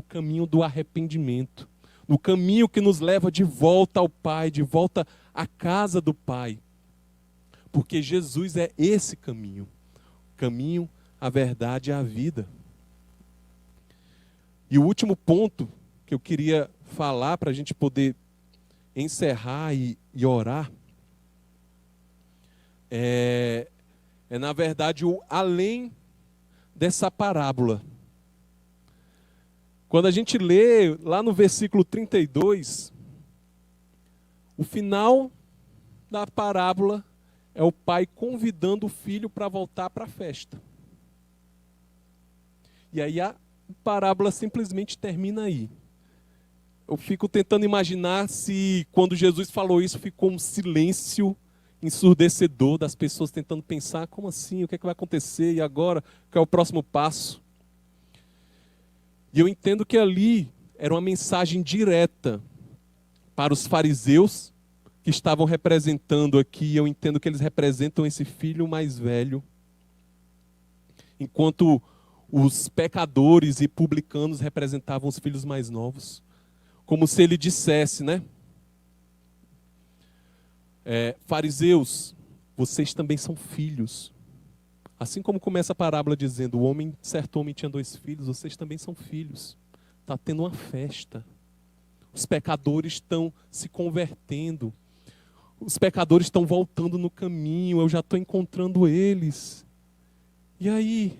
Speaker 1: do arrependimento. No caminho que nos leva de volta ao Pai, de volta à casa do Pai. Porque Jesus é esse caminho. O caminho, a verdade e a vida. E o último ponto que eu queria falar para a gente poder encerrar e orar é na verdade o além dessa parábola. Quando a gente lê lá no versículo 32, o final da parábola é o pai convidando o filho para voltar para a festa. E aí a parábola simplesmente termina aí. Eu fico tentando imaginar se quando Jesus falou isso ficou um silêncio ensurdecedor das pessoas tentando pensar, como assim, o que é que vai acontecer, e agora, qual é o próximo passo? E eu entendo que ali era uma mensagem direta para os fariseus que estavam representando aqui. Eu entendo que eles representam esse filho mais velho, enquanto os pecadores e publicanos representavam os filhos mais novos. Como se ele dissesse, né? Fariseus, vocês também são filhos. Assim como começa a parábola dizendo, certo homem tinha 2 filhos, vocês também são filhos. Está tendo uma festa. Os pecadores estão se convertendo. Os pecadores estão voltando no caminho, eu já estou encontrando eles. E aí,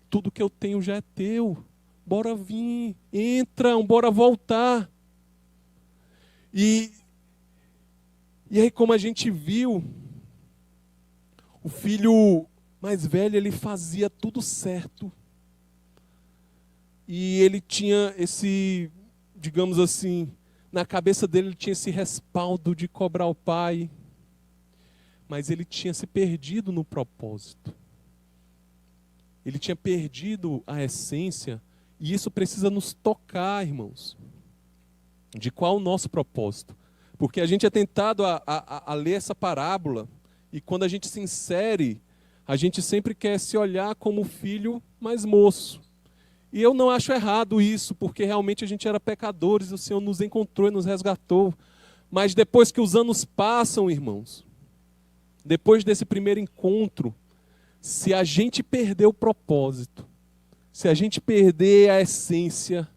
Speaker 1: tudo que eu tenho já é teu. Bora vir, entram, bora voltar. E aí, como a gente viu, o filho mais velho, ele fazia tudo certo. E ele tinha esse, digamos assim, na cabeça dele ele tinha esse respaldo de cobrar o pai. Mas ele tinha se perdido no propósito. Ele tinha perdido a essência. E isso precisa nos tocar, irmãos. De qual o nosso propósito. Porque a gente é tentado a ler essa parábola e quando a gente se insere, a gente sempre quer se olhar como o filho mais moço. E eu não acho errado isso, porque realmente a gente era pecadores, o Senhor nos encontrou e nos resgatou. Mas depois que os anos passam, irmãos, depois desse primeiro encontro, se a gente perder o propósito, se a gente perder a essência,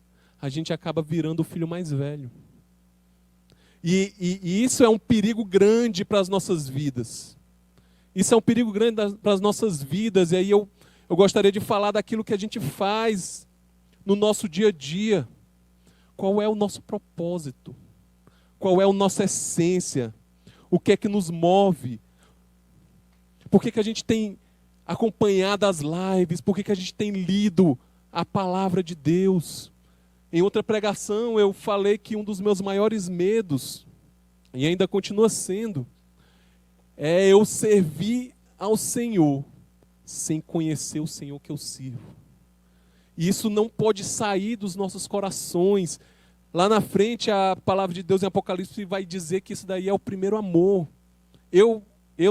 Speaker 1: a gente acaba virando o filho mais velho. E isso é um perigo grande para as nossas vidas. Isso é um perigo grande para as nossas vidas. E aí eu gostaria de falar daquilo que a gente faz no nosso dia a dia. Qual é o nosso propósito? Qual é a nossa essência? O que é que nos move? Por que a gente tem acompanhado as lives? Por que a gente tem lido a palavra de Deus? Em outra pregação eu falei que um dos meus maiores medos, e ainda continua sendo, é eu servir ao Senhor sem conhecer o Senhor que eu sirvo. E isso não pode sair dos nossos corações. Lá na frente a palavra de Deus em Apocalipse vai dizer que isso daí é o primeiro amor. Eu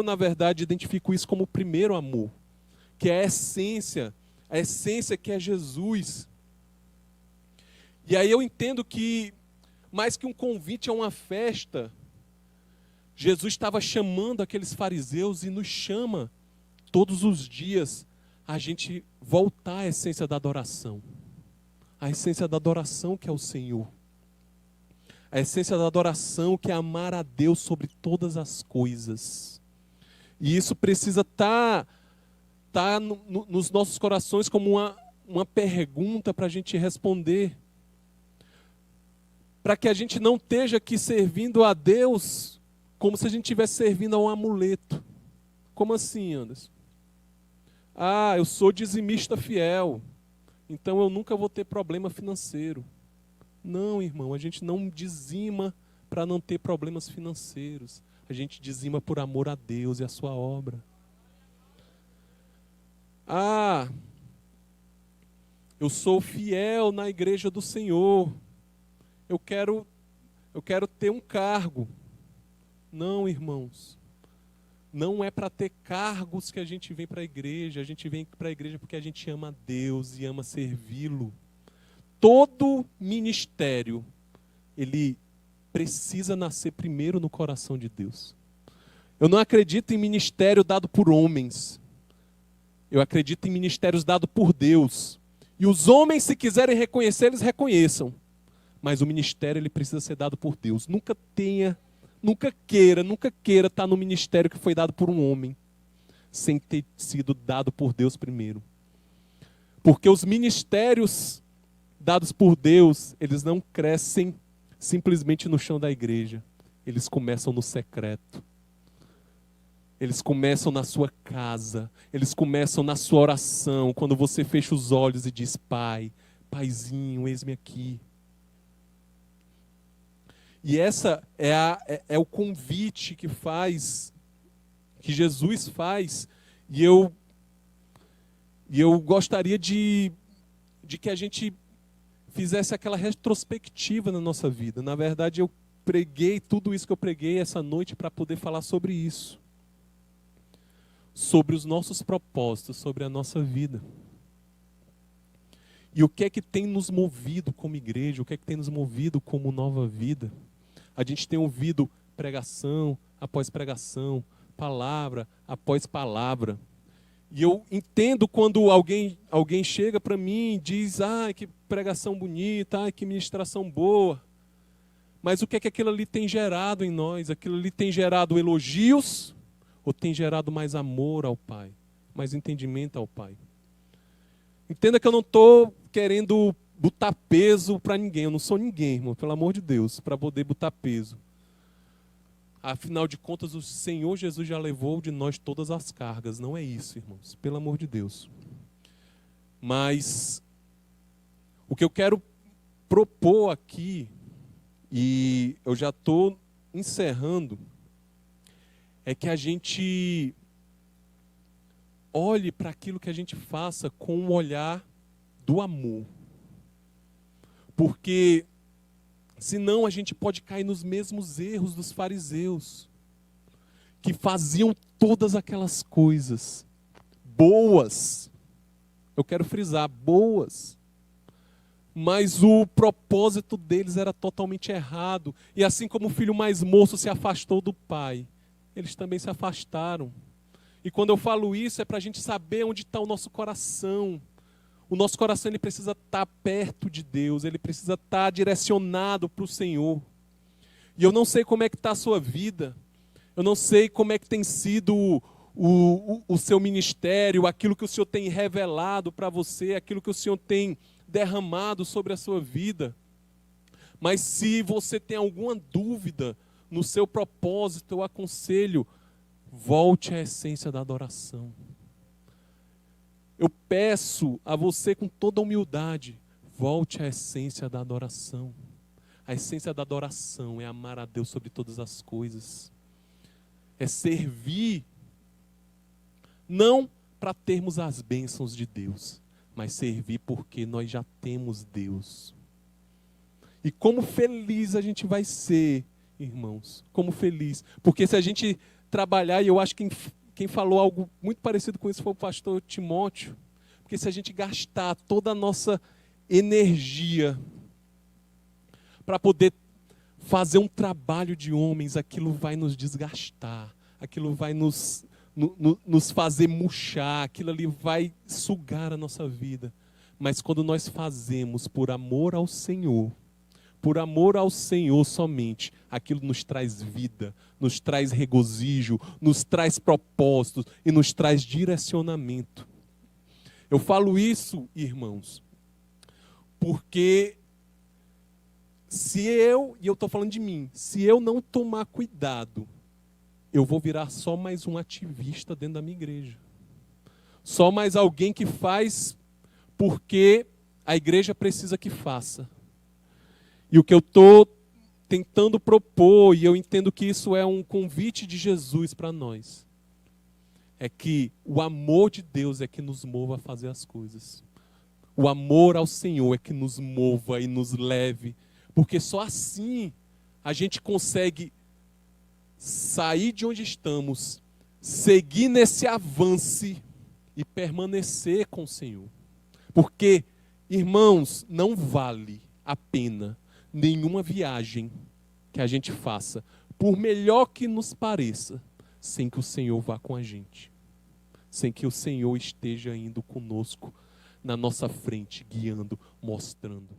Speaker 1: na verdade identifico isso como o primeiro amor, que é a essência que é Jesus. E aí eu entendo que, mais que um convite a uma festa, Jesus estava chamando aqueles fariseus e nos chama todos os dias a gente voltar à essência da adoração. A essência da adoração que é o Senhor. A essência da adoração que é amar a Deus sobre todas as coisas. E isso precisa estar nos nossos corações como uma pergunta para a gente responder. Para que a gente não esteja aqui servindo a Deus como se a gente estivesse servindo a um amuleto. Como assim, Anderson? Ah, eu sou dizimista fiel, então eu nunca vou ter problema financeiro. Não, irmão, a gente não dizima para não ter problemas financeiros. A gente dizima por amor a Deus e a sua obra. Ah, eu sou fiel na igreja do Senhor. Eu quero ter um cargo. Não, irmãos. Não é para ter cargos que a gente vem para a igreja. A gente vem para a igreja porque a gente ama a Deus e ama servi-lo. Todo ministério, ele precisa nascer primeiro no coração de Deus. Eu não acredito em ministério dado por homens. Eu acredito em ministérios dados por Deus. E os homens, se quiserem reconhecer, eles reconheçam. Mas o ministério ele precisa ser dado por Deus. Nunca queira estar no ministério que foi dado por um homem, sem ter sido dado por Deus primeiro. Porque os ministérios dados por Deus, eles não crescem simplesmente no chão da igreja. Eles começam no secreto. Eles começam na sua casa. Eles começam na sua oração, quando você fecha os olhos e diz: Pai, Paizinho, eis-me aqui. E essa é o convite que Jesus faz, e eu gostaria de que a gente fizesse aquela retrospectiva na nossa vida. Na verdade, eu preguei tudo isso que eu preguei essa noite para poder falar sobre isso. Sobre os nossos propósitos, sobre a nossa vida. E o que é que tem nos movido como igreja, o que é que tem nos movido como Nova Vida? A gente tem ouvido pregação após pregação, palavra após palavra. E eu entendo quando alguém chega para mim e diz: que pregação bonita, que ministração boa. Mas o que é que aquilo ali tem gerado em nós? Aquilo ali tem gerado elogios ou tem gerado mais amor ao Pai? Mais entendimento ao Pai? Entenda que eu não estou querendo botar peso para ninguém. Eu não sou ninguém, irmão, pelo amor de Deus, para poder botar peso. Afinal de contas, o Senhor Jesus já levou de nós todas as cargas. Não é isso, irmãos, pelo amor de Deus. Mas o que eu quero propor aqui, e eu já estou encerrando, é que a gente olhe para aquilo que a gente faça com um olhar do amor. Porque Senão a gente pode cair nos mesmos erros dos fariseus, que faziam todas aquelas coisas boas. Eu quero frisar, boas. Mas o propósito deles era totalmente errado. E assim como o filho mais moço se afastou do pai, eles também se afastaram. E quando eu falo isso, é para a gente saber onde está o nosso coração. O nosso coração ele precisa estar perto de Deus, ele precisa estar direcionado para o Senhor. E eu não sei como é que está a sua vida, eu não sei como é que tem sido o seu ministério, aquilo que o Senhor tem revelado para você, aquilo que o Senhor tem derramado sobre a sua vida. Mas se você tem alguma dúvida no seu propósito, eu aconselho, volte à essência da adoração. Eu peço a você com toda humildade, volte à essência da adoração. A essência da adoração é amar a Deus sobre todas as coisas. É servir, não para termos as bênçãos de Deus, mas servir porque nós já temos Deus. E como feliz a gente vai ser, irmãos, como feliz. Porque se a gente trabalhar, e eu acho que quem falou algo muito parecido com isso foi o pastor Timóteo, porque se a gente gastar toda a nossa energia para poder fazer um trabalho de homens, aquilo vai nos desgastar, aquilo vai nos fazer murchar, aquilo ali vai sugar a nossa vida. Mas quando nós fazemos por amor ao Senhor somente, aquilo nos traz vida, nos traz regozijo, nos traz propósitos e nos traz direcionamento. Eu falo isso, irmãos, porque e eu estou falando de mim, se eu não tomar cuidado, eu vou virar só mais um ativista dentro da minha igreja. Só mais alguém que faz porque a igreja precisa que faça. E o que eu estou tentando propor, e eu entendo que isso é um convite de Jesus para nós, é que o amor de Deus é que nos mova a fazer as coisas. O amor ao Senhor é que nos mova e nos leve, porque só assim a gente consegue sair de onde estamos, seguir nesse avanço e permanecer com o Senhor. Porque, irmãos, não vale a pena nenhuma viagem que a gente faça, por melhor que nos pareça, sem que o Senhor vá com a gente, sem que o Senhor esteja indo conosco, na nossa frente, guiando, mostrando.